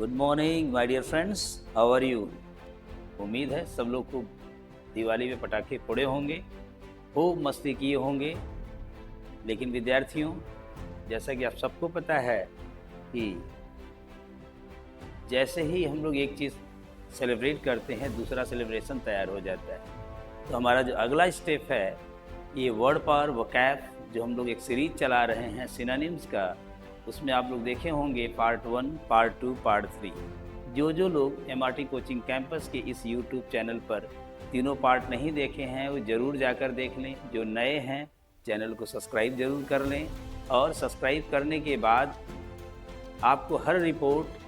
Good morning my dear friends, how are you. उम्मीद है सब लोग खूब दिवाली में पटाखे फोड़े होंगे, खूब मस्ती किए होंगे। लेकिन विद्यार्थियों, जैसा कि आप सबको पता है कि जैसे ही हम लोग एक चीज़ सेलिब्रेट करते हैं, दूसरा सेलिब्रेशन तैयार हो जाता है। तो हमारा जो अगला स्टेप है, ये वर्ड पावर वोकैब जो हम लोग एक सीरीज चला रहे हैं सिनोनिम्स का, उसमें आप लोग देखे होंगे पार्ट 1, पार्ट 2, पार्ट 3। जो लोग एमआरटी कोचिंग कैंपस के इस यूट्यूब चैनल पर तीनों पार्ट नहीं देखे हैं, वो ज़रूर जाकर देख लें। जो नए हैं, चैनल को सब्सक्राइब ज़रूर कर लें। और सब्सक्राइब करने के बाद आपको हर रिपोर्ट,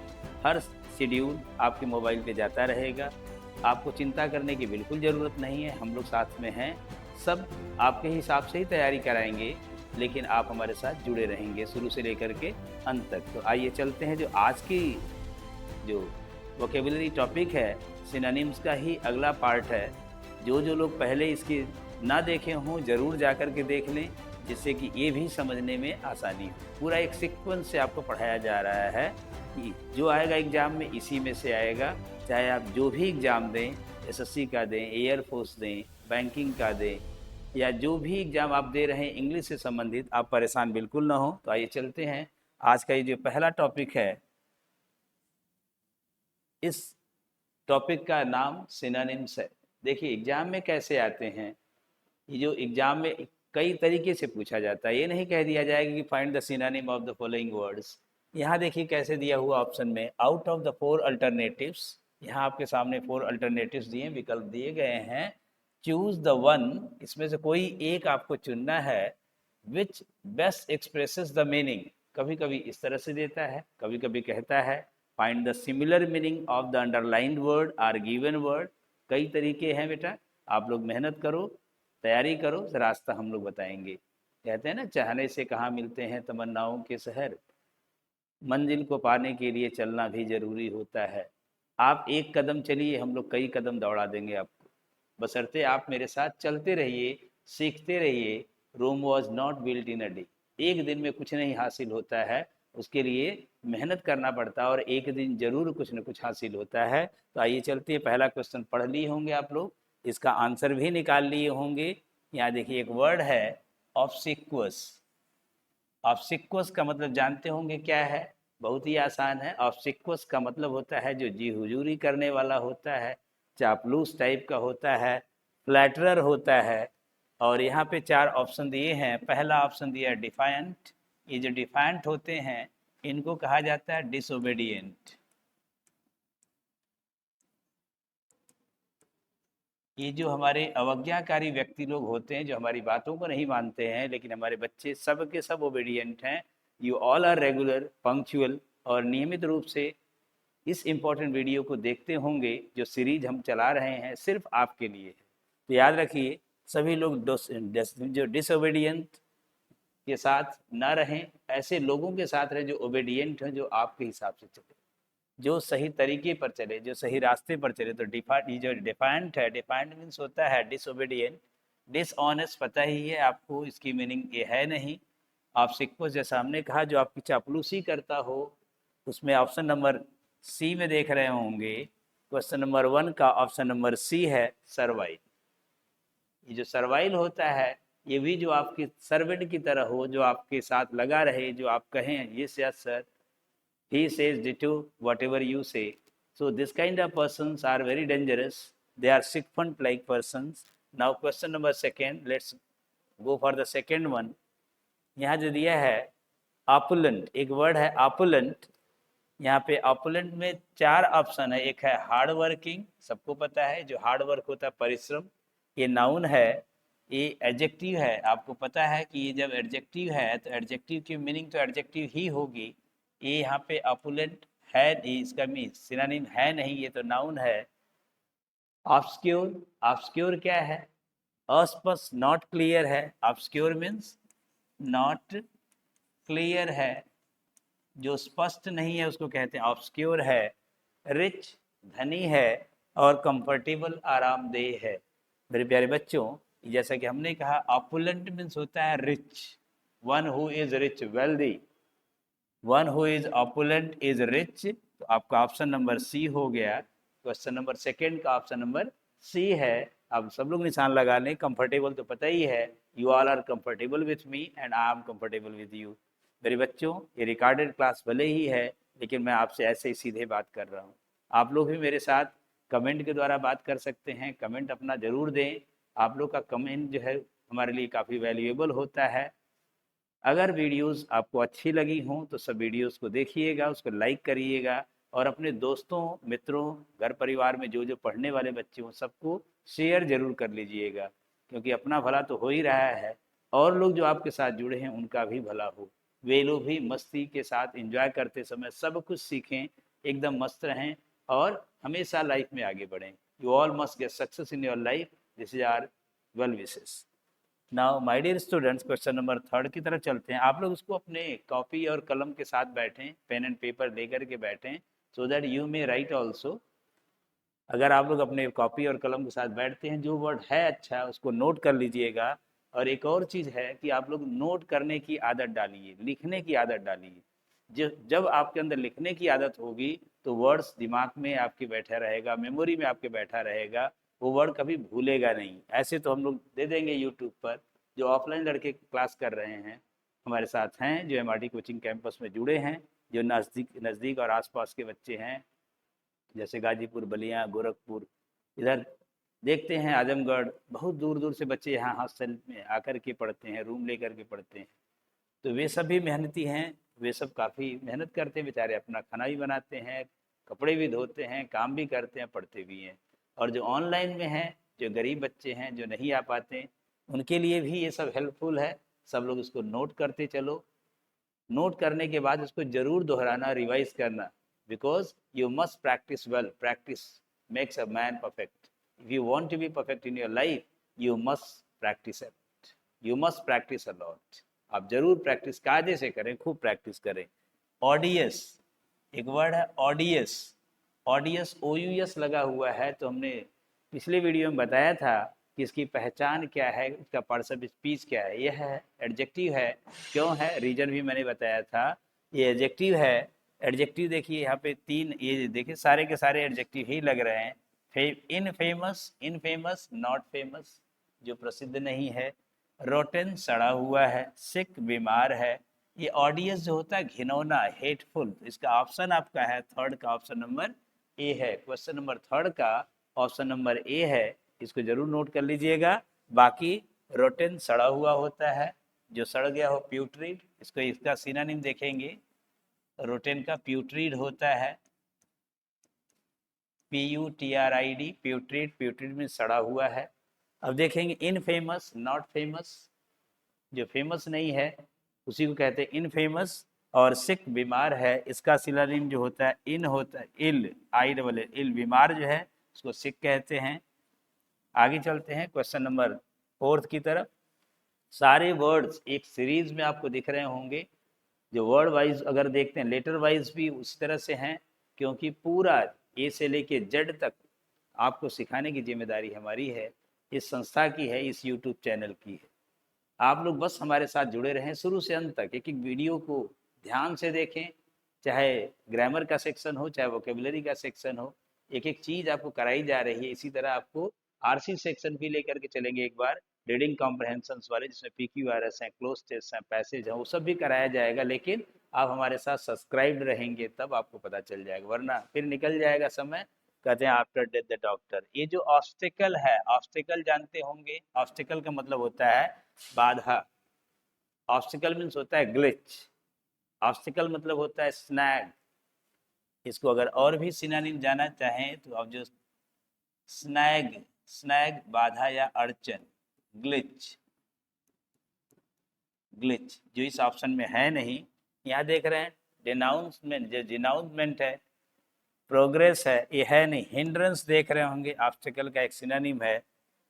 हर शेड्यूल आपके मोबाइल पे जाता रहेगा। आपको चिंता करने की बिल्कुल ज़रूरत नहीं है, हम लोग साथ में हैं। सब आपके हिसाब से ही तैयारी कराएंगे, लेकिन आप हमारे साथ जुड़े रहेंगे शुरू से लेकर के अंत तक। तो आइए चलते हैं, जो आज की जो वोकेबुलरी टॉपिक है, सिनोनिम्स का ही अगला पार्ट है। जो लोग पहले इसकी ना देखे हों, ज़रूर जा कर के देख लें, जिससे कि ये भी समझने में आसानी हो। पूरा एक सीक्वेंस से आपको पढ़ाया जा रहा है कि जो आएगा एग्ज़ाम में इसी में से आएगा। चाहे आप जो भी एग्ज़ाम दें, एसएससी का दें, एयरफोर्स दें, बैंकिंग का दें, या जो भी एग्ज़ाम आप दे रहे हैं इंग्लिश से संबंधित, आप परेशान बिल्कुल ना हो। तो आइए चलते हैं, आज का ये जो पहला टॉपिक है, इस टॉपिक का नाम सिनोनिम्स है। देखिए एग्ज़ाम में कैसे आते हैं, ये जो एग्ज़ाम में कई तरीके से पूछा जाता है। ये नहीं कह दिया जाएगा कि find the synonym of the following words. यहाँ देखिए कैसे दिया हुआ ऑप्शन में, आउट ऑफ द 4 अल्टरनेटिव्स। यहाँ आपके सामने 4 अल्टरनेटिव्स दिए, विकल्प दिए गए हैं। चूज द वन, इसमें से कोई एक आपको चुनना है। विच बेस्ट एक्सप्रेसेस द मीनिंग, कभी कभी इस तरह से देता है, कभी कभी कहता है find the similar meaning of the underlined word or given word. कई तरीके हैं बेटा, आप लोग मेहनत करो, तैयारी करो, रास्ता हम लोग बताएंगे। कहते हैं ना, चाहने से कहाँ मिलते हैं तमन्नाओं के शहर, मंजिल को पाने के लिए चलना भी जरूरी होता है। आप एक कदम चलिए, हम लोग कई कदम दौड़ा देंगे आपको। बशर्ते आप मेरे साथ चलते रहिए, सीखते रहिए। Rome was not built in a day. एक दिन में कुछ नहीं हासिल होता है, उसके लिए मेहनत करना पड़ता है, और एक दिन जरूर कुछ न कुछ हासिल होता है। तो आइए चलते हैं, पहला क्वेश्चन पढ़ लिए होंगे आप लोग, इसका आंसर भी निकाल लिए होंगे। यहाँ देखिए एक वर्ड है ऑब्सिक्वस। ऑब्सिक्वस का मतलब जानते होंगे क्या है, बहुत ही आसान है। ऑब्सिक्वस का मतलब होता है जो जी हुजूरी करने वाला होता है, चापलूस टाइप का होता है, फ्लैटरर होता है। और यहाँ पे 4 ऑप्शन दिए हैं। पहला ऑप्शन दिया है डिफायंट। ये जो डिफायंट होते हैं, इनको कहा जाता है डिसोबीडियंट। ये जो हमारे अवज्ञाकारी व्यक्ति लोग होते हैं, जो हमारी बातों को नहीं मानते हैं, लेकिन हमारे बच्चे सब के सब ओबीडियंट हैं। You all are regular, punctual और नियमित रूप से इस इम्पोर्टेंट वीडियो को देखते होंगे। जो सीरीज हम चला रहे हैं सिर्फ आपके लिए है। तो याद रखिए, सभी लोग जो डिसोबीडियंट के साथ ना रहें, ऐसे लोगों के साथ रहें जो ओबीडियंट हैं, जो आपके हिसाब से चले, जो सही तरीके पर चले, जो सही रास्ते पर चले। तो डिफाइंट, ये जो डिफाइंट है, डिफाइंट मीन्स होता है डिसोबीडियंट, डिसऑनेस्ट पता ही है आपको, इसकी मीनिंग ये है नहीं। आप सिक्को जैसा हमने कहा, जो आपकी चापलूसी करता हो। उसमें ऑप्शन नंबर सी में देख रहे होंगे, क्वेश्चन नंबर 1 का ऑप्शन नंबर सी है सर्वाइव। ये जो सर्वाइल होता है, ये भी जो आपकी सर्वेंट की तरह हो, जो आपके साथ लगा रहे, जो आप कहें yes yes sir, he says ditto whatever you say. So this kind of persons are very dangerous. They are sycophant like persons. Now question number second, let's go for the second one. यहाँ जो दिया है opulent, एक word है opulent। यहाँ पे opulent में 4 option है। एक है हार्ड वर्किंग, सबको पता है जो हार्ड वर्क होता है, परिश्रम, ये नाउन है। ये एडजेक्टिव है, आपको पता है कि ये जब एडजेक्टिव है तो एडजेक्टिव की मीनिंग तो एडजेक्टिव ही होगी। ये यहाँ पे ऑपुलेंट है, इसका मीन सिनोनिम है नहीं, ये तो नाउन है। ऑब्सक्योर, ऑब्सक्योर क्या है, अस्पष्ट, नॉट क्लियर है। ऑब्सक्योर मीन्स नॉट क्लियर है, जो स्पष्ट नहीं है उसको कहते हैं ऑब्सक्योर है। रिच, धनी है। और कंफर्टेबल, आरामदेह है। मेरे प्यारे बच्चों, जैसा कि हमने कहा ऑपुलेंट मीन्स होता है rich, one who is rich, wealthy. One who is opulent is rich, तो आपका ऑप्शन नंबर सी हो गया। क्वेश्चन नंबर सेकेंड का ऑप्शन नंबर सी है। अब सब लोग निशान लगा लें। कंफर्टेबल तो पता ही है, you all are comfortable with me and I am comfortable with you. मेरे बच्चों, ये रिकॉर्डेड क्लास भले ही है, लेकिन मैं आपसे ऐसे ही सीधे बात कर रहा हूँ। आप लोग भी मेरे साथ कमेंट के द्वारा बात कर सकते हैं। कमेंट अपना ज़रूर दें। आप लोग का कमेंट जो है हमारे लिए काफ़ी वैल्यूएबल होता है। अगर वीडियोस आपको अच्छी लगी हों तो सब वीडियोस को देखिएगा, उसको लाइक करिएगा और अपने दोस्तों, मित्रों, घर परिवार में जो जो पढ़ने वाले बच्चे हों सबको शेयर ज़रूर कर लीजिएगा, क्योंकि अपना भला तो हो ही रहा है और लोग जो आपके साथ जुड़े हैं उनका भी भला हो। वे लोग भी मस्ती के साथ एंजॉय करते समय सब कुछ सीखें, एकदम मस्त रहें और हमेशा लाइफ में आगे बढ़ें। You all must get success in your life. This is our well wishes. Now my dear students, question number third की तरफ चलते हैं। आप लोग उसको अपने कॉपी और कलम के साथ बैठें, पेन एंड पेपर लेकर के बैठें, so that you may right also. अगर आप लोग अपने कॉपी और कलम के साथ बैठते हैं, जो वर्ड है अच्छा उसको नोट कर लीजिएगा। और एक और चीज़ है कि आप लोग नोट करने की आदत डालिए, लिखने की आदत डालिए। जब आपके अंदर लिखने की आदत होगी तो वर्ड्स दिमाग में आपके बैठा रहेगा, मेमोरी में आपके बैठा रहेगा, वो वर्ड कभी भूलेगा नहीं। ऐसे तो हम लोग दे देंगे यूट्यूब पर। जो ऑफलाइन लड़के क्लास कर रहे हैं हमारे साथ हैं, जो MRT कोचिंग कैंपस में जुड़े हैं, जो नज़दीक नज़दीक और आसपास के बच्चे हैं, जैसे गाजीपुर, बलिया, गोरखपुर, इधर देखते हैं आजमगढ़, बहुत दूर दूर से बच्चे यहाँ हॉस्टल में आकर के पढ़ते हैं, रूम लेकर के पढ़ते हैं। तो वे सब भी मेहनती हैं, वे सब काफ़ी मेहनत करते हैं बेचारे, अपना खाना भी बनाते हैं, कपड़े भी धोते हैं, काम भी करते हैं, पढ़ते भी हैं। और जो ऑनलाइन में हैं, जो गरीब बच्चे हैं, जो नहीं आ पाते, उनके लिए भी ये सब हेल्पफुल है। सब लोग इसको नोट करते चलो। नोट करने के बाद इसको जरूर दोहराना, रिवाइज करना, because you must practice well. Practice makes a man perfect. If you want to be perfect in your life, you must practice it, you must practice a lot. आप जरूर प्रैक्टिस कायदे से करें, खूब प्रैक्टिस करें। ऑडियस, एक word है ऑडियस। ऑडियस OUS लगा हुआ है, तो हमने पिछले वीडियो में बताया था कि इसकी पहचान क्या है, इसका पार्ट्स ऑफ स्पीच क्या है। यह है एडजेक्टिव है। क्यों है, रीजन भी मैंने बताया था। ये एडजेक्टिव है। एडजेक्टिव देखिए यहाँ पे तीन, ये देखिए सारे के सारे एडजेक्टिव ही लग रहे हैं। इनफेमस, इनफेमस, नॉट फेमस, जो प्रसिद्ध नहीं है। रोटेन, सड़ा हुआ है। सिक, बीमार है। ये ऑडियंस जो होता है घिनौना, हेटफुल, तो इसका ऑप्शन आपका है थर्ड का ऑप्शन नंबर ए है। क्वेश्चन नंबर थर्ड का ऑप्शन नंबर ए है, इसको जरूर नोट कर लीजिएगा। बाकी रोटेन सड़ा हुआ होता है, जो सड़ गया हो प्यूट्रीड, इसको इसका सिनोनिम देखेंगे। रोटेन का प्यूट्रीड होता है, PUTRID, प्यूट्रीड, प्यूट्रीड में सड़ा हुआ है। अब देखेंगे इनफेमस, नॉट फेमस, जो फेमस नहीं है उसी को कहते हैं इनफेमस। और सिक, बीमार है, इसका सिनोनिम जो होता है इन होता है, इल, ILL, इल, बीमार जो है उसको सिक कहते हैं। आगे चलते हैं क्वेश्चन नंबर फोर्थ की तरफ। सारे वर्ड्स एक सीरीज में आपको दिख रहे होंगे। जो वर्ड वाइज अगर देखते हैं, लेटर वाइज भी उसी तरह से हैं, क्योंकि पूरा A से लेके Z तक आपको सिखाने की जिम्मेदारी हमारी है, इस संस्था की है, इस YouTube चैनल की है। आप लोग बस हमारे साथ जुड़े रहें शुरू से अंत तक, एक एक वीडियो को ध्यान से देखें। चाहे ग्रामर का सेक्शन हो, चाहे वोकेबलरी का सेक्शन हो, एक एक चीज़ आपको कराई जा रही है। इसी तरह आपको RC सेक्शन भी लेकर के चलेंगे एक बार, रीडिंग कॉम्प्रहेंशन वाले, जिसमें PQRS हैं, क्लोज टेस्ट हैं, पैसेज हैं, वो सब भी कराया जाएगा। लेकिन आप हमारे साथ सब्सक्राइब्ड रहेंगे तब आपको पता चल जाएगा, वरना फिर निकल जाएगा समय। कहते हैं आफ्टर डेथ द डॉक्टर। ये जो ऑब्स्टिकल है, ऑब्स्टिकल जानते होंगे, ऑब्स्टिकल का मतलब होता है बाधा। ऑब्स्टिकल मीन्स होता है ग्लिच। ऑब्स्टिकल मतलब होता है स्नैग। इसको अगर और भी सिनोनिम जाना चाहें तो आप जो स्नैग, स्नैग बाधा या अड़चन, ग्लिच, ग्लिच जो इस ऑप्शन में है नहीं। यहाँ देख रहे हैं डिनाउंसमेंट, जो डिनाउंसमेंट है, प्रोग्रेस है, ये है नहीं। हिंड्रेंस देख रहे होंगे, ऑब्स्टिकल का एक सिनोनिम है।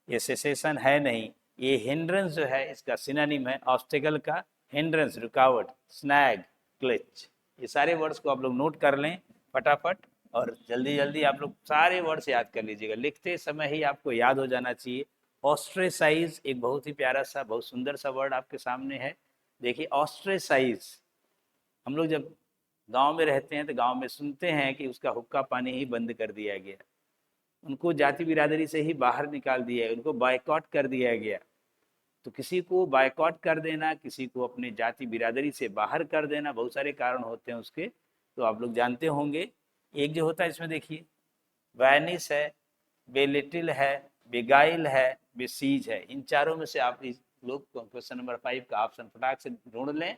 ये सेसेशन है नहीं, ये हिंड्रेंस जो है इसका सिनोनिम है ऑब्स्टिकल का। हिंड्रेंस, रुकावट, स्नैग, ग्लिच, ये सारे वर्ड्स को आप लोग नोट कर लें फटाफट, और जल्दी जल्दी आप लोग सारे वर्ड्स याद कर लीजिएगा। लिखते समय ही आपको याद हो जाना चाहिए। ऑस्ट्रेसाइज एक बहुत ही प्यारा सा, बहुत सुंदर सा वर्ड आपके सामने है। देखिए ऑस्ट्रेसाइज, हम लोग जब गांव में रहते हैं तो गांव में सुनते हैं कि उसका हुक्का पानी ही बंद कर दिया गया, उनको जाति बिरादरी से ही बाहर निकाल दिया गया, उनको बायकॉट कर दिया गया। तो किसी को बायकॉट कर देना, किसी को अपने जाति बिरादरी से बाहर कर देना, बहुत सारे कारण होते हैं उसके, तो आप लोग जानते होंगे। एक जो होता है इसमें देखिए, वैनिस है, बेलिटिल है, बेगाइल है, बेसीज है। इन चारों में से आप इस लोग क्वेश्चन नंबर 5 का ऑप्शन फटाक से ढूंढ लें।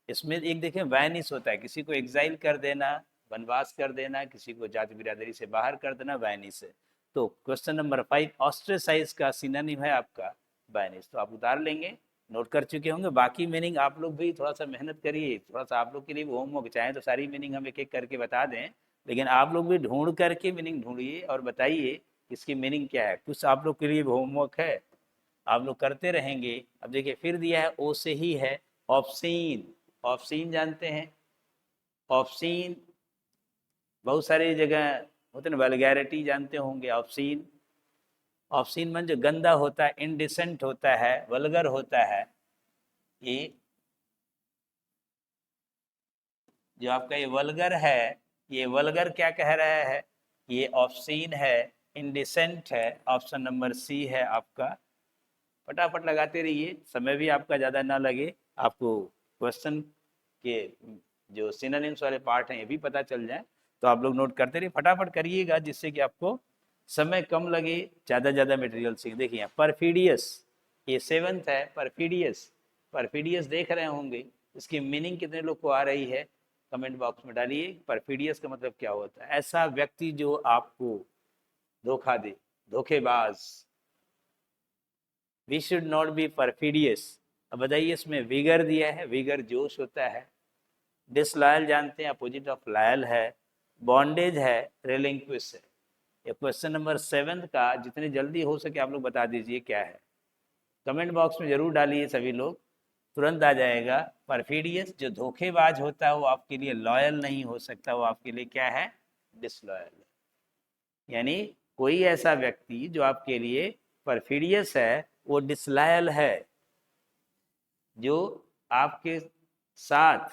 इसमें एक देखें वैनिस होता है, किसी को एग्जाइल कर देना, वनवास कर देना, किसी को जाति बिरादरी से बाहर कर देना, वैनिस है। तो क्वेश्चन नंबर 5 ऑस्ट्रेसाइज का सिनोनिम है आपका वैनिस। तो आप उतार लेंगे, नोट कर चुके होंगे। बाकी मीनिंग आप लोग भी थोड़ा सा मेहनत करिए, थोड़ा सा आप लोग के लिए होमवर्क, चाहे तो सारी मीनिंग हम एक एक करके बता दें, लेकिन आप लोग भी ढूंढ करके मीनिंग ढूंढिए और बताइए इसकी मीनिंग क्या है। कुछ आप लोग के लिए होमवर्क है, आप लोग करते रहेंगे। अब देखिए फिर दिया है ओ से ही है, ऑप्सीन। ऑप्सीन जानते हैं, ऑप्सीन बहुत सारी जगह होते हैं, वल्गैरिटी जानते होंगे। ऑप्सीन, ऑप्सीन मन जो गंदा होता है, इनडिसेंट होता है, वल्गर होता है, ये जो आपका ये वल्गर है, ये वल्गर क्या कह रहा है, ये ऑप्सीन है, इनडिसेंट है। ऑप्शन नंबर सी है आपका। फटाफट लगाते रहिए, समय भी आपका ज़्यादा ना लगे, आपको क्वेश्चन के जो सिनोनिम्स वाले पार्ट हैं ये भी पता चल जाए। तो आप लोग नोट करते रहिए, फटाफट करिएगा, जिससे कि आपको समय कम लगे, ज़्यादा मटेरियल सीख। देखिए परफिडियस, ये 7th है, परफिडियस। परफिडियस देख रहे होंगे, इसकी मीनिंग कितने लोग को आ रही है कमेंट बॉक्स में डालिए। परफिडियस का मतलब क्या होता है? ऐसा व्यक्ति जो आपको धोखा दे, धोखेबाज। We should not be perfidious. अब बताइए, इसमें विगर दिया है, विगर जोश होता है। डिसलॉयल जानते हैं, अपोजिट ऑफ लॉयल है। बॉन्डेज है, रिलिंक्विश है। ये क्वेश्चन नंबर 7 का जितनी जल्दी हो सके आप लोग बता दीजिए क्या है। कमेंट बॉक्स में जरूर डालिए, सभी लोग तुरंत आ जाएगा। परफिडियस जो धोखेबाज होता है वो आपके लिए लॉयल नहीं हो सकता, वो आपके लिए क्या है? डिसलॉयल। यानी कोई ऐसा व्यक्ति जो आपके लिए परफिडियस है वो डिसलॉयल है, जो आपके साथ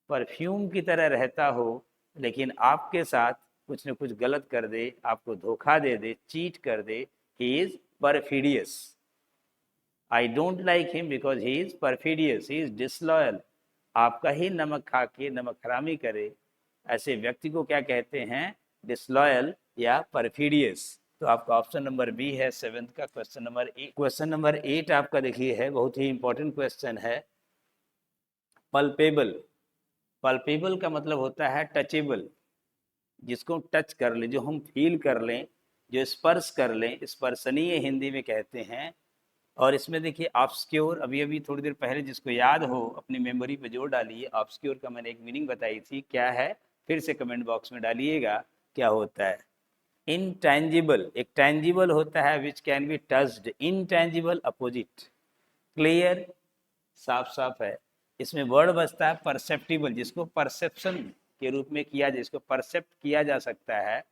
परफ्यूम की तरह रहता हो लेकिन आपके साथ कुछ न कुछ गलत कर दे, आपको धोखा दे दे, चीट कर दे। He is perfidious. I don't like him because he is perfidious, he is disloyal. आपका ही नमक खा के नमक हरामी करे, ऐसे व्यक्ति को क्या कहते हैं? डिसलॉयल या परफिडियस। तो आपका ऑप्शन नंबर बी है 7th का क्वेश्चन नंबर 8। क्वेश्चन नंबर 8 आपका देखिए है, बहुत ही इंपॉर्टेंट क्वेश्चन है। पल्पेबल। पल्पेबल का मतलब होता है टचेबल, जिसको टच कर ले, जो हम फील कर लें, जो स्पर्श कर लें, स्पर्शनीय हिंदी में कहते हैं। और इसमें देखिए ऑब्सक्योर, अभी अभी थोड़ी देर पहले जिसको याद हो अपनी मेमोरी पे जोड़ डालिए। ऑब्सक्योर का मैंने एक मीनिंग बताई थी, क्या है फिर से कमेंट बॉक्स में डालिएगा क्या होता है। इनटैंजिबल, एक टैंजिबल होता है विच can be touched, intangible opposite. Clear, साफ साफ है। इसमें वर्ड बचता है परसेप्टिबल, जिसको परसेप्शन के रूप में किया जाए, जिसको परसेप्ट किया जा सकता है।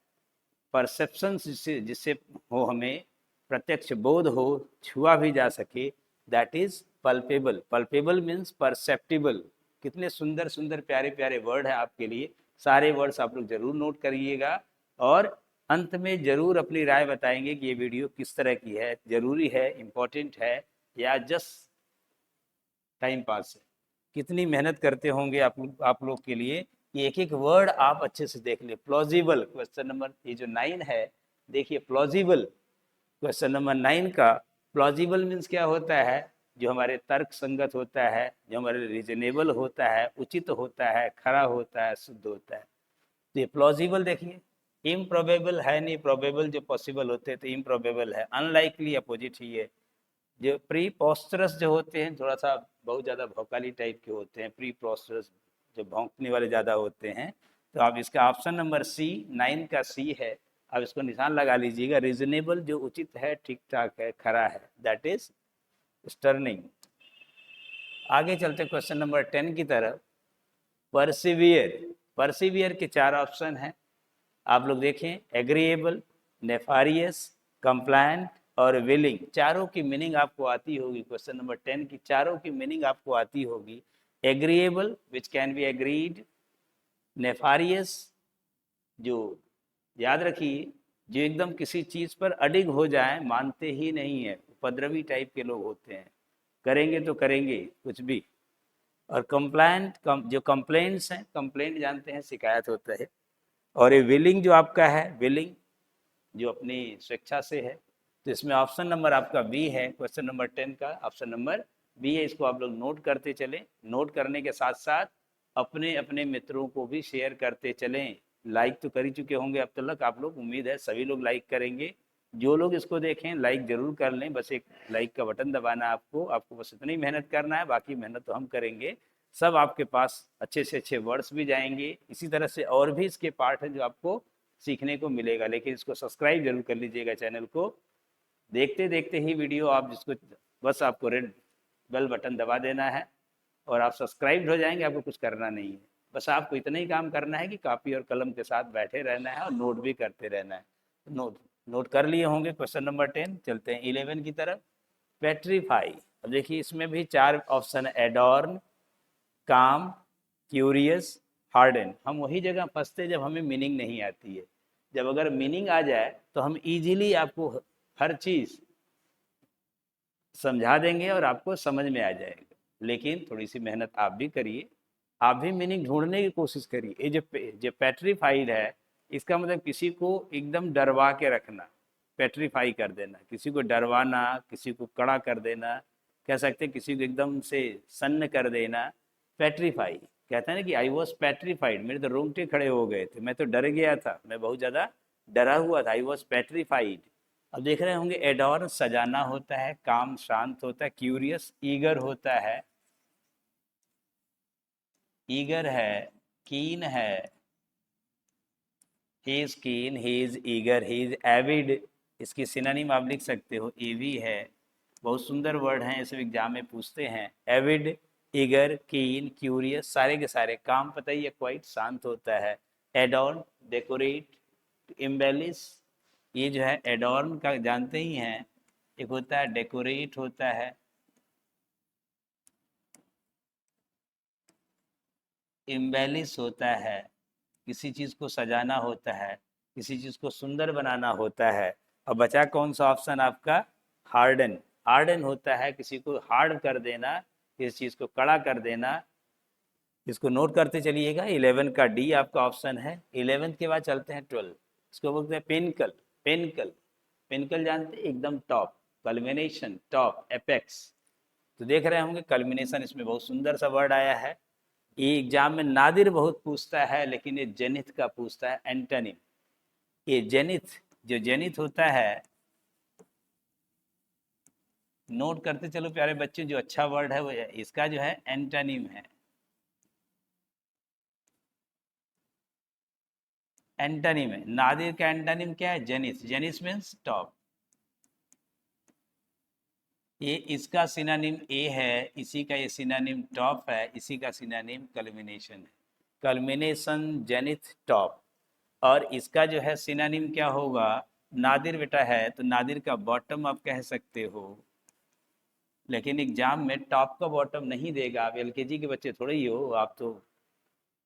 परसेप्शन जिससे जिससे हो, हमें प्रत्यक्ष बोध हो, छुआ भी जा सके, that is palpable. Palpable means perceptible. कितने सुंदर सुंदर प्यारे प्यारे वर्ड है आपके लिए, सारे वर्ड्स आप लोग जरूर नोट करिएगा और अंत में जरूर अपनी राय बताएंगे कि ये वीडियो किस तरह की है, जरूरी है, इम्पोर्टेंट है या जस्ट टाइम पास है। कितनी मेहनत करते होंगे आप लोग के लिए कि एक एक वर्ड आप अच्छे से देख ले। प्लॉजिबल, क्वेश्चन नंबर ये जो 9 है, देखिए प्लॉजिबल क्वेश्चन नंबर 9 का प्लॉजिबल मीन्स क्या होता है? जो हमारे तर्क संगत होता है, जो हमारे रीजनेबल होता है, उचित होता है, खरा होता है, शुद्ध होता है। तो ये प्लॉजिबल देखिए। इम्प्रोबेबल है नहीं, प्रोबेबल जो पॉसिबल होते हैं, तो इम्प्रोबेबल है। अनलाइकली अपोजिट ही है। जो प्रीपोस्टरस जो होते हैं, थोड़ा सा बहुत ज़्यादा भौकाली टाइप के होते हैं, प्रीपोस्टरस जो भौंकने वाले ज़्यादा होते हैं। तो आप इसका ऑप्शन नंबर सी, 9 का सी है, आप इसको निशान लगा लीजिएगा। रीजनेबल जो उचित है, ठीक ठाक है, खरा है, दैट इज स्टर्निंग। आगे चलते क्वेश्चन नंबर 10 की तरफ। परसिवियर, परसिवियर के 4 ऑप्शन हैं, आप लोग देखें। एग्रीएबल, नेफारियस, कंप्लायंट और विलिंग। चारों की मीनिंग आपको आती होगी, क्वेश्चन नंबर 10 की चारों की मीनिंग आपको आती होगी। Agreeable which can be agreed, nefarious, जो याद रखिए, जो एकदम किसी चीज़ पर अडिग हो जाए, मानते ही नहीं है, उपद्रवी टाइप के लोग होते हैं, करेंगे तो करेंगे कुछ भी। और कंप्लाइंट जो कंप्लेंट्स हैं, कंप्लेंट जानते हैं शिकायत होता है। और ये विलिंग जो आपका है, विलिंग जो अपनी स्वेच्छा से है, तो इसमें ऑप्शन नंबर आपका बी है, क्वेश्चन नंबर 10 का ऑप्शन नंबर बी है। इसको आप लोग नोट करते चलें, नोट करने के साथ साथ अपने अपने मित्रों को भी शेयर करते चलें। लाइक तो कर ही चुके होंगे अब तक आप लोग, उम्मीद है सभी लोग लाइक करेंगे। जो लोग इसको देखें लाइक जरूर कर लें, बस एक लाइक का बटन दबाना है आपको, आपको बस इतनी मेहनत करना है, बाकी मेहनत तो हम करेंगे। सब आपके पास अच्छे से अच्छे वर्ड्स भी जाएंगे, इसी तरह से और भी इसके पार्ट हैं जो आपको सीखने को मिलेगा। लेकिन इसको सब्सक्राइब जरूर कर लीजिएगा चैनल को, देखते देखते ही वीडियो आप जिसको, बस आपको रेड बेल बटन दबा देना है और आप सब्सक्राइब हो जाएंगे, आपको कुछ करना नहीं है। बस आपको इतना ही काम करना है कि कॉपी और कलम के साथ बैठे रहना है और नोट भी करते रहना है। नोट नोट कर लिए होंगे क्वेश्चन नंबर 10। चलते हैं 11 की तरफ। पेट्रीफाई। अब देखिए इसमें भी 4 ऑप्शन है, एडॉर्न, काम, क्यूरियस, हार्डन। हम वही जगह फंसते जब हमें मीनिंग नहीं आती है। जब अगर मीनिंग आ जाए तो हम इजीली आपको हर चीज़ समझा देंगे और आपको समझ में आ जाएगा। लेकिन थोड़ी सी मेहनत आप भी करिए, आप भी मीनिंग ढूंढने की कोशिश करिए। ये जो पेट्रीफाइड है, इसका मतलब किसी को एकदम डरवा के रखना, पेट्रीफाई कर देना, किसी को डरवाना, किसी को कड़ा कर देना, कह सकते हैं किसी को एकदम से सन्न कर देना। पेट्रीफाई कहते हैं ना कि आई वॉज पेट्रीफाइड, मेरे तो रोंगटे खड़े हो गए थे, मैं तो डर गया था, मैं बहुत ज़्यादा डरा हुआ था, आई वॉज पेट्रीफाइड। अब देख रहे होंगे एडोर सजाना होता है, काम शांत होता है, क्यूरियस ईगर होता है, ईगर है, कीन है, he is keen, he is eager, he is Avid. इसकी सिनोनिम आप लिख सकते हो, एवी है। बहुत सुंदर वर्ड हैं, इसे एग्जाम में पूछते हैं। एविड, ईगर, कीन, क्यूरियस, सारे के सारे काम पता ही है, क्वाइट शांत होता है। Adorn, decorate, embellish. ये जो है एडॉर्न का जानते ही हैं, एक होता है डेकोरेट होता है, इम्बेलिश होता है, किसी चीज़ को सजाना होता है, किसी चीज़ को सुंदर बनाना होता है। और बचा कौन सा ऑप्शन आपका, हार्डन। हार्डन होता है किसी को हार्ड कर देना, किसी चीज़ को कड़ा कर देना। इसको नोट करते चलिएगा। 11 का डी आपका ऑप्शन है। 11 के बाद चलते हैं 12, इसको बोलते हैं पेनकल। पेनकल, पेनकल जानते हैं, एकदम टॉप, कल्मिनेशन, टॉप, एपेक्स। तो देख रहे होंगे कल्मिनेशन, इसमें बहुत सुंदर सा वर्ड आया है। ये एग्जाम में नादिर बहुत पूछता है, लेकिन ये जेनिथ का पूछता है, एंटोनिम। ये जेनिथ, जो जेनिथ होता है, नोट करते चलो प्यारे बच्चे, जो अच्छा वर्ड है वो इसका जो है एंटोनिम है। एंटोनिम है, नादिर का एंटोनिम क्या है, जेनिथ। Zenith means top. ये इसका सिनोनिम ए है, इसी का ये सिनोनिम टॉप है, इसी का सिनोनिम कल्मिनेशन है। Culmination, zenith, top. और इसका जो है सिनोनिम क्या होगा, नादिर बेटा है तो नादिर का बॉटम आप कह सकते हो। लेकिन एग्जाम में टॉप का बॉटम नहीं देगा। आप एलकेजी के बच्चे थोड़े ही हो, आप तो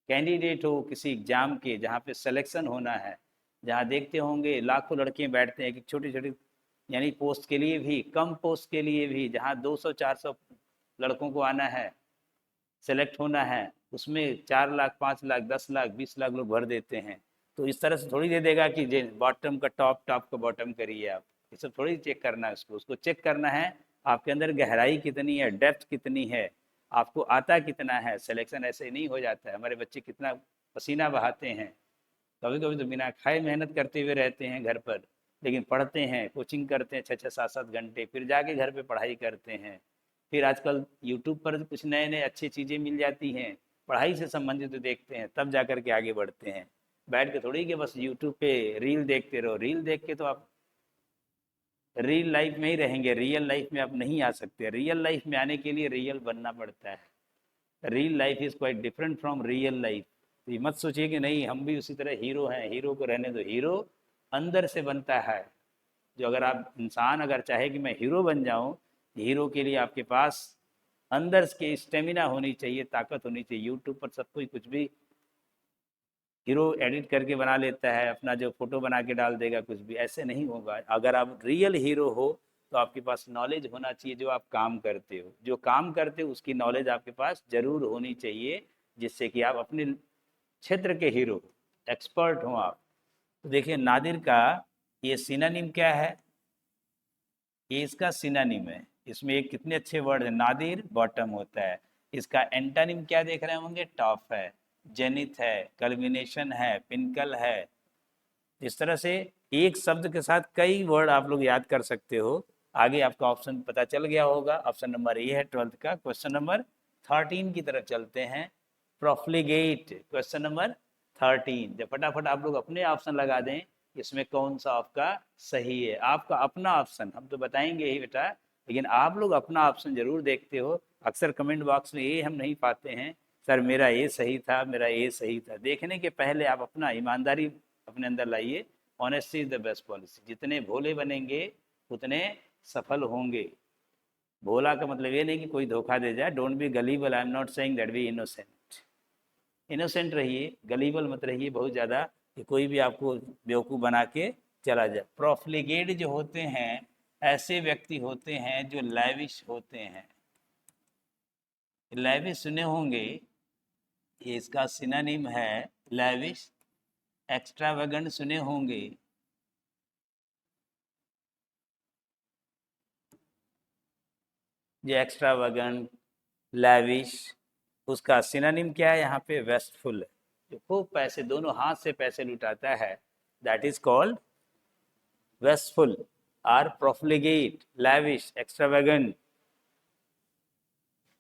कैंडिडेट हो किसी एग्जाम के, जहाँ पे सिलेक्शन होना है, जहाँ देखते होंगे लाखों लड़के बैठते हैं, कि छोटी छोटी यानी पोस्ट के लिए भी, कम पोस्ट के लिए भी, जहाँ 200-400 लड़कों को आना है, सेलेक्ट होना है, उसमें 4 लाख, 5 लाख, 10 लाख, 20 लाख लोग भर देते हैं। तो इस तरह से थोड़ी दे देगा कि बॉटम का टॉप, टॉप का बॉटम करिए आप। ये सब थोड़ी चेक करना है उसको। उसको चेक करना है आपके अंदर गहराई कितनी है, डेप्थ कितनी है, आपको आता कितना है। सिलेक्शन ऐसे नहीं हो जाता है। हमारे बच्चे कितना पसीना बहाते हैं, कभी कभी तो बिना खाए मेहनत करते हुए रहते हैं घर पर, लेकिन पढ़ते हैं, कोचिंग करते हैं 6-6, 7-7 घंटे, फिर जाके घर पे पढ़ाई करते हैं। फिर आजकल यूट्यूब पर कुछ नए नए अच्छी चीज़ें मिल जाती हैं, पढ़ाई से संबंधित तो देखते हैं, तब जा कर के आगे बढ़ते हैं। बैठ के थोड़ी कि बस यूट्यूब पे रील देखते रहो। रील देख के तो आप रियल लाइफ में ही रहेंगे, रियल लाइफ में आप नहीं आ सकते। रियल लाइफ में आने के लिए रियल बनना पड़ता है। Real life is quite different from real life. तो ये मत सोचिए कि नहीं हम भी उसी तरह हीरो हैं, हीरो को रहने दो। हीरो अंदर से बनता है। जो अगर आप इंसान अगर चाहे कि मैं हीरो बन जाऊं, हीरो के लिए आपके पास अंदर के स्टेमिना होनी चाहिए, ताकत होनी चाहिए। यूट्यूब पर सब कोई कुछ भी हीरो एडिट करके बना लेता है, अपना जो फोटो बना के डाल देगा, कुछ भी ऐसे नहीं होगा। अगर आप रियल हीरो हो तो आपके पास नॉलेज होना चाहिए, जो आप काम करते हो, जो काम करते हो उसकी नॉलेज आपके पास जरूर होनी चाहिए, जिससे कि आप अपने क्षेत्र के हीरो, एक्सपर्ट हो आप। तो देखिए नादिर का ये सिनोनिम क्या है, ये इसका सिनोनिम है। इसमें एक कितने अच्छे वर्ड है, नादिर बॉटम होता है। इसका एंटोनिम क्या देख रहे होंगे, टॉप है, जेनिथ है, कल्मिनेशन है, पिनकल है। इस तरह से एक शब्द के साथ कई वर्ड आप लोग याद कर सकते हो। आगे आपका ऑप्शन पता चल गया होगा, ऑप्शन नंबर ए है 12th का। क्वेश्चन नंबर 13 की तरफ चलते हैं, प्रोफ्लिगेट, क्वेश्चन नंबर 13। जब फटाफट आप लोग अपने ऑप्शन लगा दें, इसमें कौन सा आपका सही है, आपका अपना ऑप्शन। हम तो बताएंगे ही बेटा, लेकिन आप लोग अपना ऑप्शन जरूर देखते हो। अक्सर कमेंट बॉक्स में ये हम नहीं पाते हैं, सर मेरा ये सही था, मेरा ये सही था। देखने के पहले आप अपना ईमानदारी अपने अंदर लाइए। Honesty is the best policy. जितने भोले बनेंगे उतने सफल होंगे। भोला का मतलब ये नहीं कि कोई धोखा दे जाए, don't be gullible, I am not saying that B innocent. Innocent रहिए, गलीबल मत रहिए बहुत ज़्यादा, कि कोई भी आपको बेवकूफ़ बना के चला जाए। प्रोफ्लिगेट जो होते हैं, ऐसे व्यक्ति होते हैं जो लैविश होते हैं। लैविश सुने होंगे, ये इसका सिनोनिम है लैविश। एक्स्ट्रावेगेंट सुने होंगे, जो एक्स्ट्रावेगेंट, लैविश, उसका सिनोनिम क्या है यहाँ पे, वेस्टफुल। जो खूब पैसे, दोनों हाथ से पैसे लुटाता है, that is called wasteful. Or profligate, lavish, extravagant.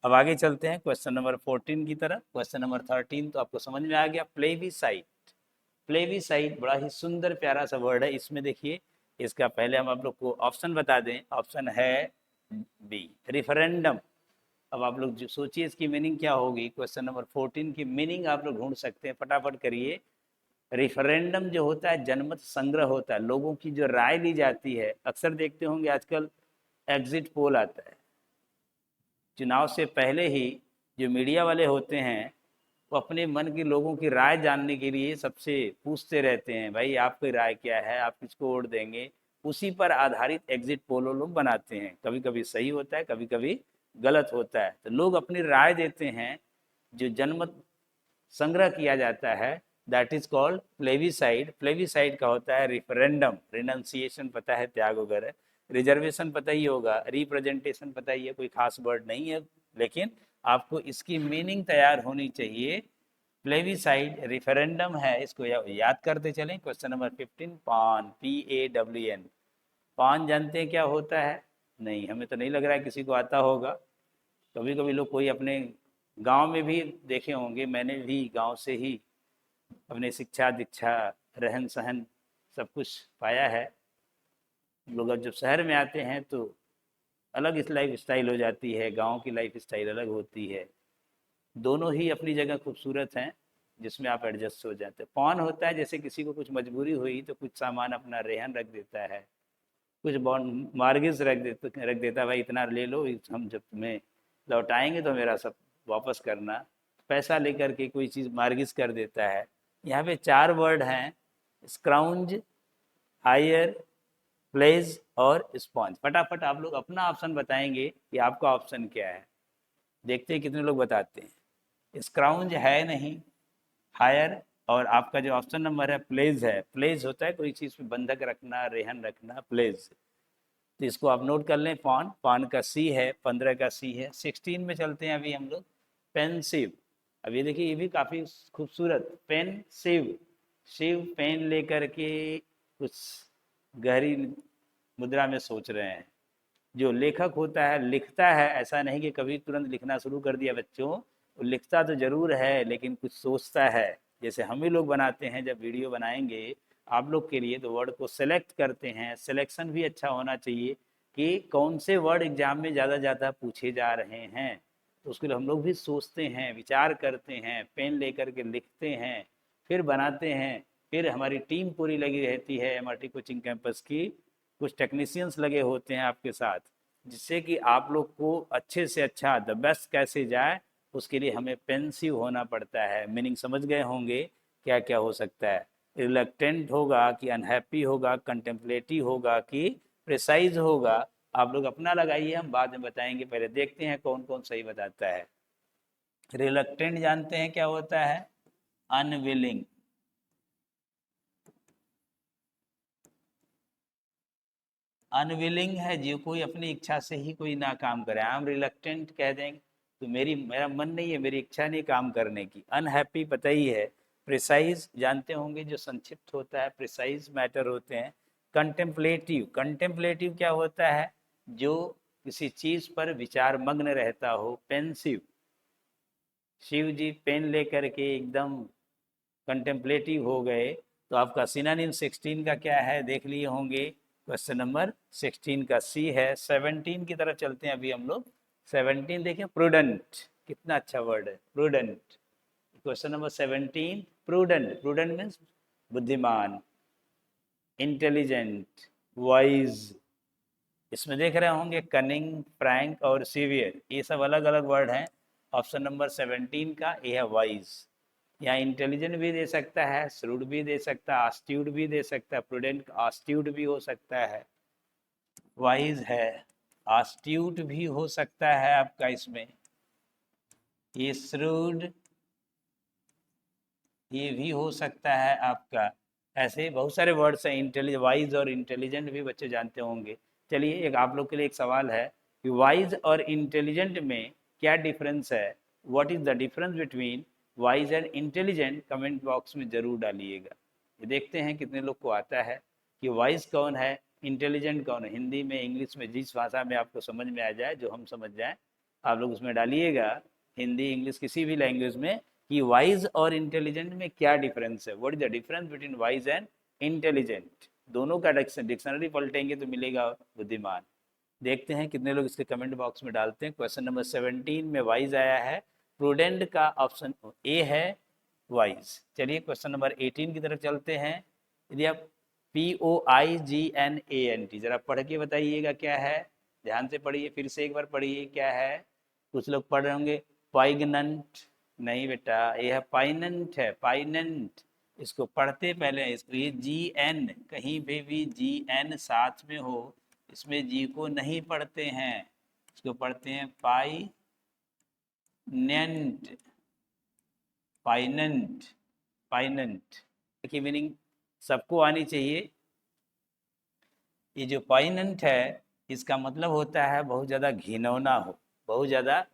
अब आगे चलते हैं क्वेश्चन नंबर 14 की तरफ। क्वेश्चन नंबर 13 तो आपको समझ में आ गया, प्लेबिसाइट। प्लेबिसाइट बड़ा ही सुंदर प्यारा सा वर्ड है। इसमें देखिए, इसका पहले हम आप लोग को ऑप्शन बता दें। ऑप्शन है बी, रिफरेंडम। अब आप लोग जो सोचिए इसकी मीनिंग क्या होगी। क्वेश्चन नंबर 14 की मीनिंग आप लोग ढूंढ सकते हैं, फटाफट करिए। रेफरेंडम जो होता है, जनमत संग्रह होता है, लोगों की जो राय ली जाती है। अक्सर देखते होंगे आजकल एग्जिट पोल आता है, चुनाव से पहले ही जो मीडिया वाले होते हैं वो अपने मन के लोगों की राय जानने के लिए सबसे पूछते रहते हैं, भाई आपकी राय क्या है, आप किसको वोट देंगे। उसी पर आधारित एग्जिट पोल लोग बनाते हैं। कभी कभी सही होता है, कभी कभी गलत होता है, तो लोग अपनी राय देते हैं। जो जनमत संग्रह किया जाता है, that is called plebiscite. Plebiscite का होता है रिफरेंडम। रिनाउंसिएशन पता है, त्याग वगैरह। रिजर्वेशन पता ही होगा, रिप्रेजेंटेशन पता ही है, कोई खास वर्ड नहीं है, लेकिन आपको इसकी मीनिंग तैयार होनी चाहिए। प्लेबिसाइड रेफरेंडम है, इसको याद करते चलें। क्वेश्चन नंबर 15, पान, PAWN। पान जानते हैं क्या होता है? नहीं, हमें तो नहीं लग रहा है किसी को आता होगा। कभी कभी लोग कोई अपने गांव में भी देखे होंगे, मैंने भी गांव से ही अपने शिक्षा दीक्षा, रहन सहन सब कुछ पाया है। लोग जब शहर में आते हैं तो अलग इस लाइफ स्टाइल हो जाती है, गांव की लाइफ स्टाइल अलग होती है। दोनों ही अपनी जगह खूबसूरत हैं, जिसमें आप एडजस्ट हो जाते हैं। पॉन होता है जैसे किसी को कुछ मजबूरी हुई तो कुछ सामान अपना रेहन रख देता है, कुछ बॉन्ड मार्गिस रख देता है, भाई इतना ले लो, हम जब तुम्हें लौटाएंगे तो मेरा सब वापस करना। पैसा लेकर के कोई चीज़ मार्गिस कर देता है। यहाँ पे 4 वर्ड हैं, स्क्राउंज, हायर, प्लेज और स्पॉन्ज। फटाफट आप लोग अपना ऑप्शन बताएंगे कि आपका ऑप्शन क्या है। देखते हैं कितने लोग बताते हैं। स्क्राउंज है नहीं, हायर, और आपका जो ऑप्शन नंबर है प्लेज है। प्लेज होता है कोई चीज़ पे बंधक रखना, रेहन रखना, प्लेज। तो इसको आप नोट कर लें। पान, पान का सी है, 15 का सी है। 16 में चलते हैं अभी हम लोग, पेनसिव। अब ये देखिए, ये भी काफ़ी खूबसूरत, पेन सिव। शिव पेन लेकर के कुछ गहरी मुद्रा में सोच रहे हैं। जो लेखक होता है लिखता है, ऐसा नहीं कि कभी तुरंत लिखना शुरू कर दिया बच्चों, वो लिखता तो जरूर है लेकिन कुछ सोचता है। जैसे हम ही लोग बनाते हैं, जब वीडियो बनाएंगे आप लोग के लिए तो वर्ड को सेलेक्ट करते हैं। सिलेक्शन भी अच्छा होना चाहिए कि कौन से वर्ड एग्जाम में ज़्यादा ज़्यादा पूछे जा रहे हैं, तो उसके लिए हम लोग भी सोचते हैं, विचार करते हैं, पेन लेकर के लिखते हैं, फिर बनाते हैं। फिर हमारी टीम पूरी लगी रहती है MRT कोचिंग कैंपस की, कुछ टेक्नीशियंस लगे होते हैं आपके साथ, जिससे कि आप लोग को अच्छे से अच्छा द बेस्ट कैसे जाए, उसके लिए हमें पेंसिव होना पड़ता है। मीनिंग समझ गए होंगे क्या क्या हो सकता है? रिलक्टेंट होगा कि अनहैप्पी होगा, कंटेम्पलेटिव होगा कि प्रिसाइज होगा? आप लोग अपना लगाइए, हम बाद में बताएंगे, पहले देखते हैं कौन कौन सही बताता है। रिलक्टेंट जानते हैं क्या होता है? अनविलिंग। अनविलिंग है जो कोई अपनी इच्छा से ही कोई ना काम करे। आई एम रिलक्टेंट कह देंगे तो मेरा मन नहीं है, मेरी इच्छा नहीं काम करने की। अनहैप्पी पता ही है। प्रिसाइज जानते होंगे, जो संक्षिप्त होता है, प्रिसाइज मैटर होते हैं। कंटेम्पलेटिव, कंटेम्पलेटिव क्या होता है? जो किसी चीज पर विचार मग्न रहता हो। पेंसिव, शिव जी पेन लेकर के एकदम कंटेम्पलेटिव हो गए। तो आपका सिनोनिम 16 का क्या है देख लिए होंगे। क्वेश्चन नंबर 16 का सी है। 17 की तरफ चलते हैं अभी हम लोग। 17 देखें, प्रूडेंट, कितना अच्छा वर्ड है, prudent. Question number 17, prudent. Prudent means बुद्धिमान, इंटेलिजेंट, वाइज। इसमें देख रहे होंगे कनिंग, फ्रैंक और सीवियर, ये सब अलग अलग वर्ड हैं। ऑप्शन नंबर 17 का ये है वाइज। यहाँ इंटेलिजेंट भी दे सकता है, श्रूड भी दे सकता है, आस्ट्यूड भी दे सकता है। प्रूडेंट आस्ट्यूड भी हो सकता है, वाइज है, आस्ट्यूट भी हो सकता है आपका इसमें, ये श्रूड ये भी हो सकता है आपका। ऐसे बहुत सारे वर्ड्स हैं, इंटेलिजेंट, वाइज और इंटेलिजेंट भी बच्चे जानते होंगे। चलिए एक आप लोग के लिए एक सवाल है कि वाइज और इंटेलिजेंट में क्या डिफरेंस है? What is the difference between wise and intelligent? Comment box में जरूर डालिएगा। ये देखते हैं कितने लोग को आता है कि वाइज कौन है, इंटेलिजेंट कौन है। हिंदी में, इंग्लिश में, जिस भाषा में आपको समझ में आ जाए, जो हम समझ जाए, आप लोग उसमें डालिएगा। हिंदी, इंग्लिश, किसी भी लैंग्वेज में, कि वाइज और इंटेलिजेंट में क्या डिफरेंस है। What is the difference between wise and intelligent? दोनों का डिक्शनरी पलटेंगे तो मिलेगा बुद्धिमान। देखते हैं कितने लोग इसके कमेंट बॉक्स में डालते हैं। क्वेश्चन नंबर 17 में वाइज आया है, प्रूडेंट का ऑप्शन ए है वाइज। चलिए क्वेश्चन नंबर 18 की तरफ चलते हैं। यदि आप POIGNANT जरा पढ़ के बताइएगा क्या है। ध्यान से पढ़िए, फिर से एक बार पढ़िए क्या है। कुछ लोग पढ़ रहे होंगे पाइगनंट, नहीं बेटा, ये है पाइनेंट, है पाइनेंट। इसको पढ़ते पहले, इसको ये GN, कहीं भी GN साथ में हो, इसमें जी को नहीं पढ़ते हैं, इसको पढ़ते हैं पाइनेंट, पाइनेंट, पाइनेंट की मीनिंग सबको आनी चाहिए। ये जो पाइनेंट है, इसका मतलब होता है बहुत ज़्यादा घिनौना हो, बहुत ज़्यादा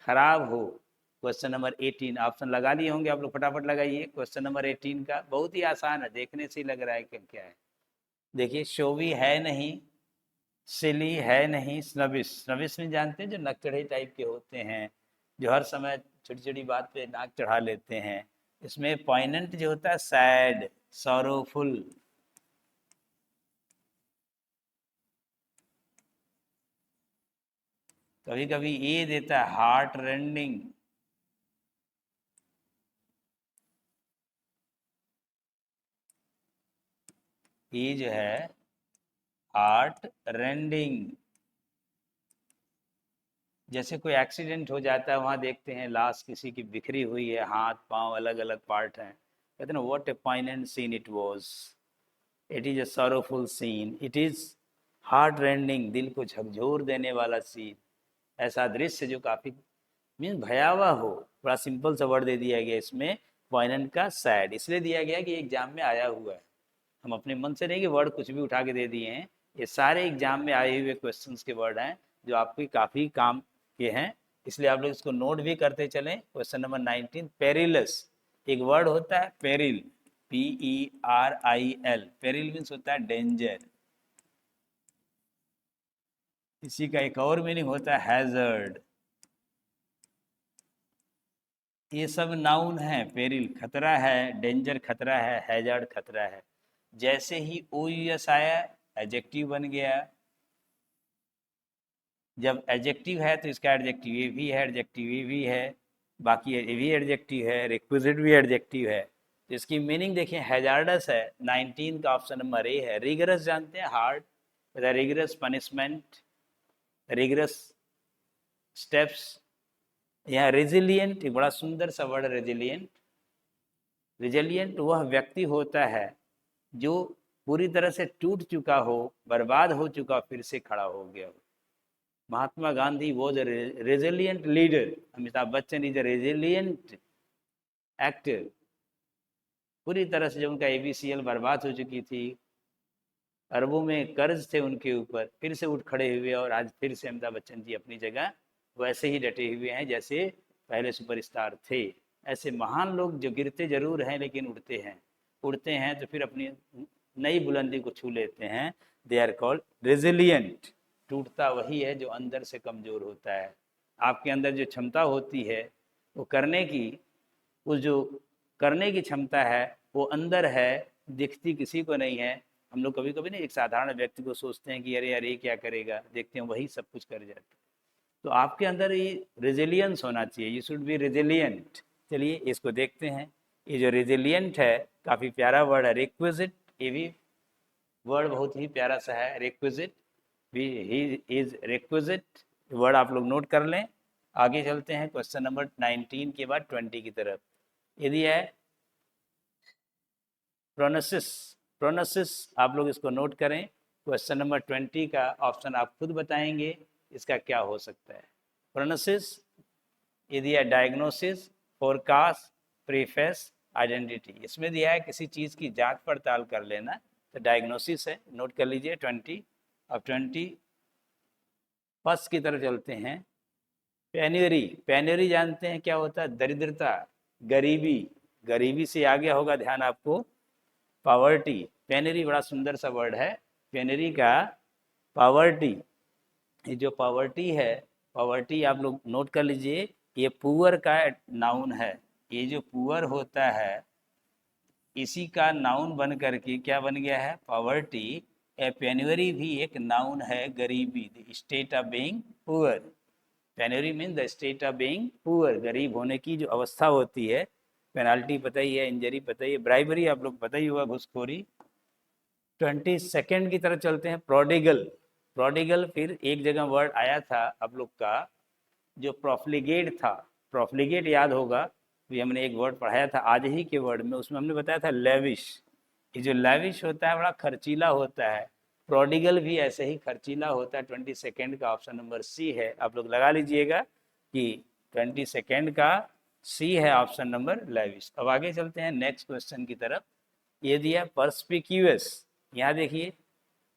खराब हो। क्वेश्चन नंबर 18 ऑप्शन लगा लिए होंगे आप लोग, फटाफट लगाइए। क्वेश्चन नंबर 18 का बहुत ही आसान है, देखने से ही लग रहा है कि क्या है। देखिए, शोवी है नहीं, सिली है नहीं, स्नबिश। स्नबिश नहीं जानते, जो नक चढ़े टाइप के होते हैं, जो हर समय छोटी छोटी बात पे नाक चढ़ा लेते हैं। इसमें पॉइनेंट जो होता है सैड, सॉरोफुल। कभी कभी ये देता है हार्ट रेंडिंग। ये जो है हार्ट रेंडिंग। जैसे कोई एक्सीडेंट हो जाता है, वहाँ देखते हैं लाश किसी की बिखरी हुई है, हाथ पांव अलग अलग पार्ट हैं, कहते हैं what a poignant scene it was, it is a sorrowful scene, it is heart rending, दिल को झकझोर देने वाला सीन। ऐसा दृश्य जो काफी मीन भयावह हो। बड़ा सिंपल सा वर्ड दे दिया गया इसमें, पॉइनेंट का सैड इसलिए दिया गया कि एग्जाम में आया हुआ है। हम अपने मन से नहीं कि वर्ड कुछ भी उठा के दे दिए हैं, ये सारे एग्जाम में आए हुए क्वेश्चंस के वर्ड हैं जो आपके काफ़ी काम के हैं। इसलिए आप लोग इसको नोट भी करते चलें। Question number 19, perilous. एक वर्ड होता है पेरिल, PERIL। पेरिल मीन्स होता है डेंजर। इसी का एक और मीनिंग होता है हैजर्ड। ये सब नाउन है। पेरिल खतरा है, डेंजर खतरा है, हैजर्ड खतरा है। जैसे ही OUS आया, एडजेक्टिव बन गया। जब एडजेक्टिव है तो इसका एडजेक्टिव ये भी है, एडजेक्टिव ये भी है, बाकी ये भी एडजेक्टिव है, रिक्विजिट भी एडजेक्टिव है। तो इसकी मीनिंग देखिए, हैजार्डस है। 19 का ऑप्शन नंबर ए है। रिगरस जानते हैं, hard, rigorous punishment, rigorous steps. यहाँ रेजिलियंट, एक बड़ा सुंदर सा वर्ड रेजिलियंट। रिजिलियंट वह व्यक्ति होता है जो पूरी तरह से टूट चुका हो, बर्बाद हो चुका, फिर से खड़ा हो गया हो। Mahatma Gandhi was a resilient leader, Amitabh Bachchan is a resilient actor. पूरी तरह से जो उनका एबीसीएल बर्बाद हो चुकी थी, अरबों में कर्ज थे उनके ऊपर, फिर से उठ खड़े हुए और आज फिर से अमिताभ बच्चन जी अपनी जगह वैसे ही डटे हुए हैं जैसे पहले सुपरस्टार थे। ऐसे महान लोग जो गिरते जरूर हैं लेकिन उड़ते हैं तो फिर अपनी नई बुलंदी को छू लेते हैं। They are called resilient. टूटता वही है जो अंदर से कमजोर होता है। आपके अंदर जो क्षमता होती है वो करने की, उस जो करने की क्षमता है वो अंदर है, दिखती किसी को नहीं है। हम लोग कभी कभी ना एक साधारण व्यक्ति को सोचते हैं कि अरे अरे क्या करेगा, देखते हैं वही सब कुछ कर जाता है। तो आपके अंदर ये रेजिलियंस होना चाहिए, यू शुड बी रेजिलियंट। चलिए इसको देखते हैं। ये जो रेजिलियंट है काफ़ी प्यारा वर्ड है, रिक्विजिट। ये भी वर्ड बहुत ही प्यारा सा है, requisite. He is requisite, word आप लोग नोट कर लें। आगे चलते हैं क्वेश्चन नंबर 19 के बाद 20 की तरफ। यदि है प्रोनोसिस। प्रोनोसिस आप लोग इसको नोट करें। क्वेश्चन नंबर 20 का ऑप्शन आप खुद बताएंगे इसका क्या हो सकता है। प्रोनोसिस यदि है डायग्नोसिस, फोरकास्ट, प्रीफेस, आइडेंटिटी। इसमें दिया है किसी चीज़ की जांच पड़ताल कर लेना, तो डायग्नोसिस है, नोट कर लीजिए 20। अब 21 की तरफ चलते हैं। पेन्यूरी। पेन्यूरी जानते हैं क्या होता है? दरिद्रता, गरीबी। गरीबी से आ गया होगा ध्यान आपको पावर्टी। पेनरी बड़ा सुंदर सा वर्ड है, पेनरी का पावर्टी। ये जो पावर्टी है, पावर्टी आप लोग नोट कर लीजिए, ये पुअर का नाउन है। ये जो पुअर होता है इसी का नाउन बन करके क्या बन गया है? पावर्टी। ए पेन्यूरी भी एक नाउन है, गरीबी, the state of being poor. Penury mean the state of being poor, गरीब होने की जो अवस्था होती है। पेनाल्टी पता ही है, इंजरी पता ही है, ब्राइबरी आप लोग पता ही होगा, घुसखोरी। 22 की तरफ चलते हैं। प्रोडिगल। प्रोडिगल फिर एक जगह वर्ड आया था आप लोग का जो प्रोफ्लिगेट था। प्रोफ्लिगेट याद होगा, भी हमने एक वर्ड पढ़ाया था आज ही के वर्ड में, उसमें हमने बताया था लेविश। ये जो लेविश होता है बड़ा खर्चीला होता है। प्रोडिगल भी ऐसे ही खर्चीला होता है। 22 का ऑप्शन नंबर सी है, आप लोग लगा लीजिएगा कि 22 का सी है ऑप्शन नंबर लेविश। अब आगे चलते हैं नेक्स्ट क्वेश्चन की तरफ। ये दिया परस्पिक्यूअस। यहाँ देखिए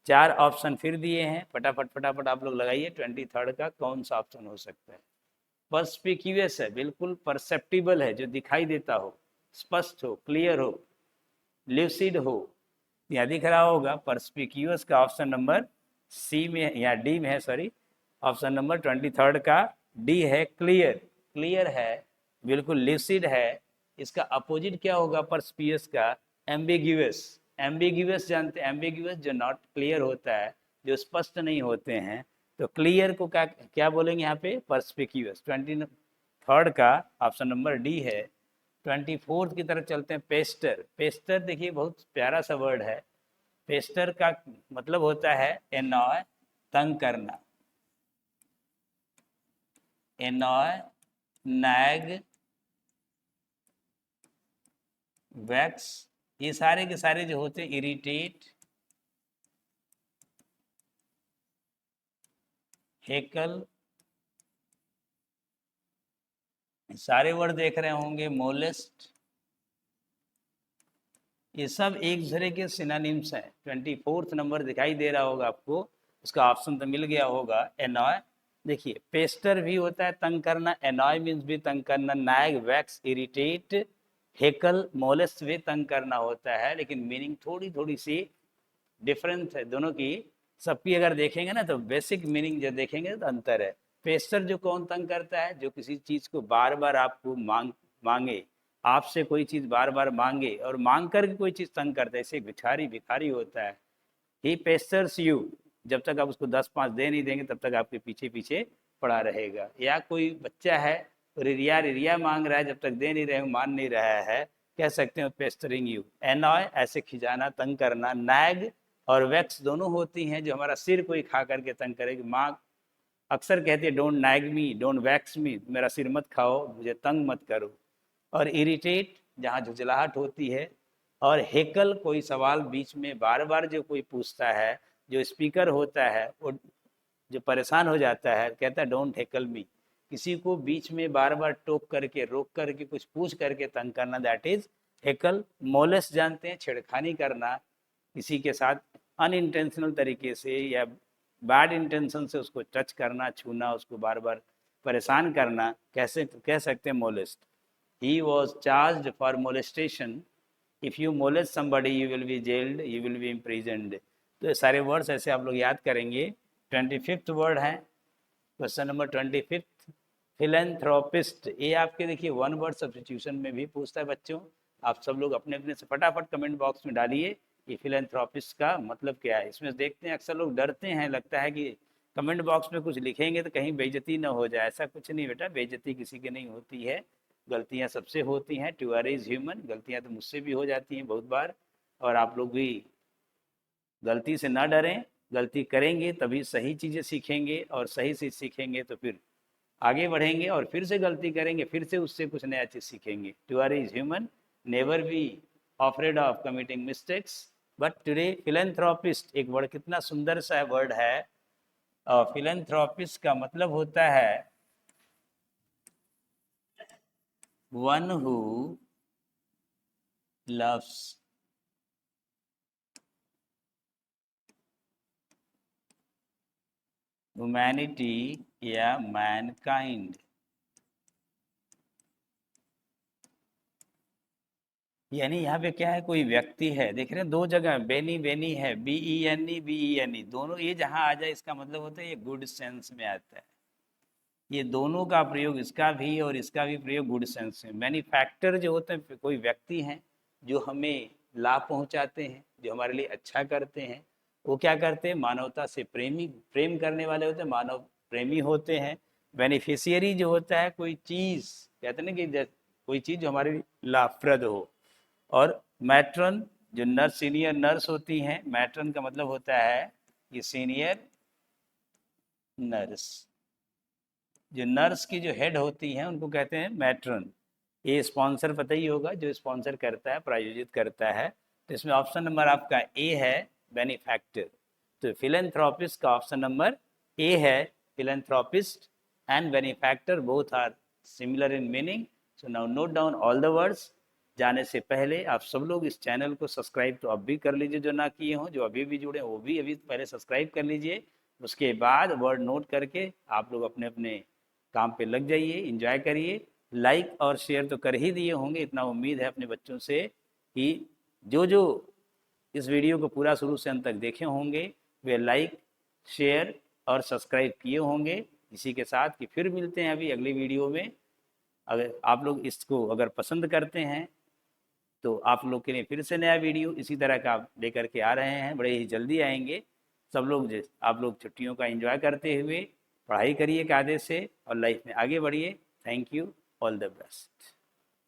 4 ऑप्शन फिर दिए हैं, फटाफट फटाफट आप लोग लगाइए 23 का कौन सा ऑप्शन हो सकता है। परस्पिक्यूअस है, बिल्कुल परसेप्टिबल है, जो दिखाई देता हो, स्पष्ट हो, क्लियर हो, ल्यूसिड हो। यहाँ दिख रहा होगा परस्पिक्यूअस का ऑप्शन नंबर सी में या डी में है, सॉरी, ऑप्शन नंबर 23 का डी है, क्लियर। क्लियर है, बिल्कुल ल्यूसिड है। इसका अपोजिट क्या होगा परस्पिक्यूअस का? एम्बिग्यूअस। एम्बिग्यूअस जानते हैं, एम्बिग्यूअस जो नॉट क्लियर होता है, जो स्पष्ट नहीं होते हैं। तो क्लियर को क्या क्या बोलेंगे यहाँ पे? परस्पिक्यूअस। 23 का ऑप्शन नंबर डी है। 24 की तरफ चलते हैं। पेस्टर। पेस्टर देखिए बहुत प्यारा सा वर्ड है। पेस्टर का मतलब होता है एनॉय, तंग करना। एनॉय, नैग, वैक्स, ये सारे के सारे जो होते हैं, इरिटेट, हेकल, सारे वर्ड देख रहे होंगे, मोलेस्ट, ये सब एक दूसरे के सिनोनिम्स हैं। 24 नंबर दिखाई दे रहा होगा आपको, उसका ऑप्शन तो मिल गया होगा एनॉय। देखिए पेस्टर भी होता है तंग करना, एनॉय मीन्स भी तंग करना, नाग, वैक्स, इरिटेट, हेकल, मोलेस्ट भी तंग करना होता है, लेकिन मीनिंग थोड़ी थोड़ी सी डिफरेंस है दोनों की। सबकी अगर देखेंगे ना तो बेसिक मीनिंग जो देखेंगे तो अंतर है। पेस्टर जो कौन तंग करता है? जो किसी चीज को बार बार आपको मांगे, आपसे कोई चीज बार बार मांगे और मांग करके कोई चीज तंग करता है, इसे भिखारी भिखारी होता है। ही पेस्टर्स यू, जब तक आप उसको 10-5 दे नहीं देंगे तब तक आपके पीछे पीछे पड़ा रहेगा। या कोई बच्चा है रिरिया रिरिया मांग रहा है, जब तक दे नहीं रहे, मान नहीं रहा है, कह सकते हैं पेस्टरिंग यू। एनॉय ऐसे खिजाना, तंग करना। नैग और वैक्स दोनों होती हैं, जो हमारा सिर कोई खा करके तंग करेगी। माँ अक्सर कहती है don't nag me, don't wax मी, मेरा सिर मत खाओ, मुझे तंग मत करो। और इरिटेट जहाँ झुंझलाहट होती है। और हेकल, कोई सवाल बीच में बार बार जो कोई पूछता है, जो स्पीकर होता है वो जो परेशान हो जाता है, कहता है डोंट हेकल मी। किसी को बीच में बार बार टोक करके, रोक करके, कुछ पूछ करके तंग करना, दैट इज हेकल। मोलेस्ट जानते हैं, छेड़खानी करना किसी के साथ अनइंटेंशनल तरीके से या बैड इंटेंशन से उसको टच करना, छूना, उसको बार बार परेशान करना, कैसे कह सकते हैं molest. He was charged for molestation. If you molest somebody you will be gelled, you will be imprisoned. तो ये सारे वर्ड्स ऐसे आप लोग याद करेंगे। 25th वर्ड है, क्वेश्चन नंबर 25, फिलेंथ्रोपिस्ट। ये आपके देखिए वन वर्ड सब्स्टिट्यूशन में भी पूछता है बच्चों। आप सब लोग अपने अपने से फटाफट कमेंट बॉक्स में डालिए कि फिलेंथ्रोपिस्ट का मतलब क्या है। इसमें देखते हैं अक्सर लोग डरते हैं, लगता है कि कमेंट बॉक्स में कुछ लिखेंगे तो कहीं बेइज्जती ना हो जाए। ऐसा कुछ नहीं बेटा, बेइज्जती किसी की नहीं होती है, गलतियां सबसे होती हैं। टू आर इज ह्यूमन, गलतियां तो मुझसे भी हो जाती हैं बहुत बार। और आप लोग भी गलती से ना डरें, गलती करेंगे तभी सही चीज़ें सीखेंगे, और सही चीज़ सीखेंगे तो फिर आगे बढ़ेंगे, और फिर से गलती करेंगे, फिर से उससे कुछ नया चीज़ सीखेंगे। To err is human, never be afraid of committing mistakes. But today philanthropist एक वर्ड, कितना सुंदर सा वर्ड है। फिलेंथ्रोपिस्ट का मतलब होता है वन हु लव्स ह्यूमैनिटी या मैनकाइंड। यानी यहाँ पे क्या है, कोई व्यक्ति है, देख रहे हैं दो जगह बेनी बेनी है, BENE दोनों, ये जहाँ आ जाए इसका मतलब होता है ये गुड सेंस में आता है। ये दोनों का प्रयोग, इसका भी और इसका भी प्रयोग गुड सेंस में। मैन्युफैक्चर जो होते हैं कोई व्यक्ति हैं जो हमें लाभ पहुंचाते हैं, जो हमारे लिए अच्छा करते हैं। वो क्या करते हैं, मानवता से प्रेम करने वाले होते हैं, मानव प्रेमी होते हैं। बेनिफिशियरी जो होता है कोई चीज़, कहते हैं ना कि कोई चीज़ जो हमारे लिए लाभप्रद हो। और मैट्रन जो नर्स, सीनियर नर्स होती हैं, मैट्रन का मतलब होता है कि सीनियर नर्स। जो नर्स की जो हेड होती हैं उनको कहते हैं मैट्रन। ये स्पॉन्सर पता ही होगा, जो स्पॉन्सर करता है, प्रायोजित करता है। तो इसमें ऑप्शन नंबर आपका ए है, बेनिफैक्टर। तो फिलेंथ्रोपिस्ट का ऑप्शन नंबर ए है, philanthropist and benefactor both are similar in meaning. So now note down all the words. जाने से पहले आप सब लोग इस चैनल को सब्सक्राइब तो अब भी कर लीजिए, जो ना किए हों, जो अभी भी जुड़े वो भी अभी पहले सब्सक्राइब कर लीजिए। उसके बाद वर्ड नोट करके आप लोग अपने अपने काम पे लग जाइए, इंजॉय करिए। लाइक और शेयर तो कर ही दिए होंगे, इतना उम्मीद है अपने बच्चों से कि जो जो इस वीडियो को पूरा शुरू से अंत तक देखे होंगे वे लाइक, शेयर और सब्सक्राइब किए होंगे। इसी के साथ कि फिर मिलते हैं अभी अगली वीडियो में। अगर आप लोग इसको अगर पसंद करते हैं तो आप लोग के लिए फिर से नया वीडियो इसी तरह का लेकर के आ रहे हैं, बड़े ही जल्दी आएंगे। सब लोग आप लोग छुट्टियों का एंजॉय करते हुए पढ़ाई करिए कायदे से और लाइफ में आगे बढ़िए। Thank you, all the best.